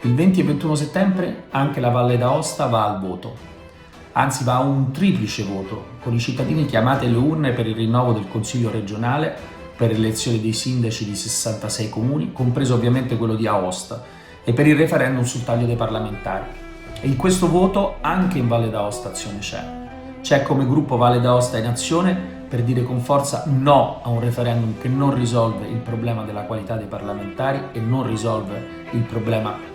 Il 20 e 21 settembre anche la Valle d'Aosta va al voto, anzi va a un triplice voto, con i cittadini chiamati alle urne per il rinnovo del Consiglio regionale, per l'elezione dei sindaci di 66 comuni, compreso ovviamente quello di Aosta, e per il referendum sul taglio dei parlamentari. E in questo voto anche in Valle d'Aosta Azione c'è. C'è come gruppo Valle d'Aosta in Azione per dire con forza no a un referendum che non risolve il problema della qualità dei parlamentari e non risolve il problema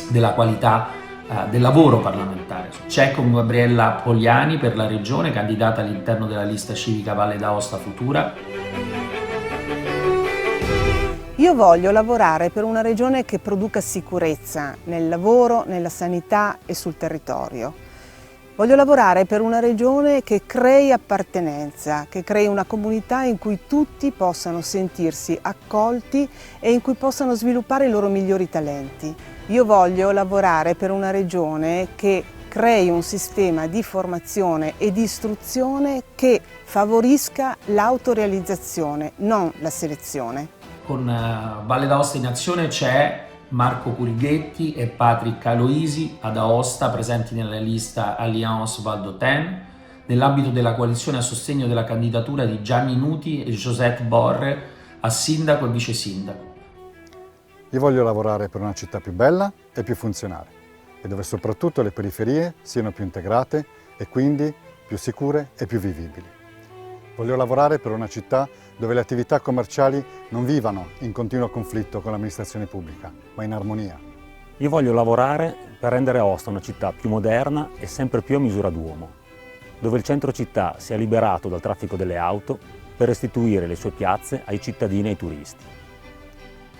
della qualità del lavoro parlamentare. C'è con Gabriella Poliani per la regione, candidata all'interno della lista civica Valle d'Aosta Futura. Io voglio lavorare per una regione che produca sicurezza nel lavoro, nella sanità e sul territorio. Voglio lavorare per una regione che crei appartenenza, che crei una comunità in cui tutti possano sentirsi accolti e in cui possano sviluppare i loro migliori talenti. Io voglio lavorare per una regione che crei un sistema di formazione e di istruzione che favorisca l'autorealizzazione, non la selezione. Con Valle d'Aosta in Azione c'è Marco Curighetti e Patrick Aloisi ad Aosta, presenti nella lista Alliance Val d'Autun, nell'ambito della coalizione a sostegno della candidatura di Gianni Nuti e Josette Borre a sindaco e vice sindaco. Io voglio lavorare per una città più bella e più funzionale e dove soprattutto le periferie siano più integrate e quindi più sicure e più vivibili. Voglio lavorare per una città dove le attività commerciali non vivano in continuo conflitto con l'amministrazione pubblica, ma in armonia. Io voglio lavorare per rendere Aosta una città più moderna e sempre più a misura d'uomo, dove il centro città sia liberato dal traffico delle auto per restituire le sue piazze ai cittadini e ai turisti.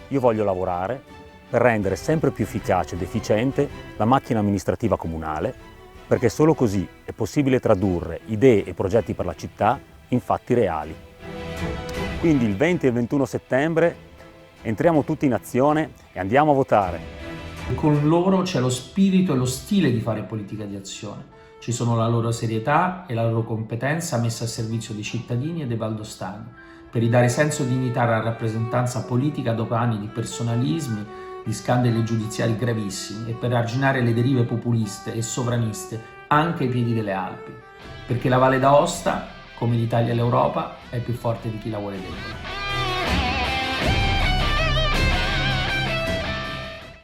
Io voglio lavorare per rendere sempre più efficace ed efficiente la macchina amministrativa comunale, perché solo così è possibile tradurre idee e progetti per la città in fatti reali. Quindi il 20 e il 21 settembre entriamo tutti in azione e andiamo a votare. Con loro c'è lo spirito e lo stile di fare politica di azione. Ci sono la loro serietà e la loro competenza messa a servizio dei cittadini e dei valdostani, per ridare senso e dignità alla rappresentanza politica dopo anni di personalismi, di scandali giudiziari gravissimi e per arginare le derive populiste e sovraniste anche ai piedi delle Alpi. Perché la Valle d'Aosta, come l'Italia e l'Europa, è più forte di chi la vuole debole.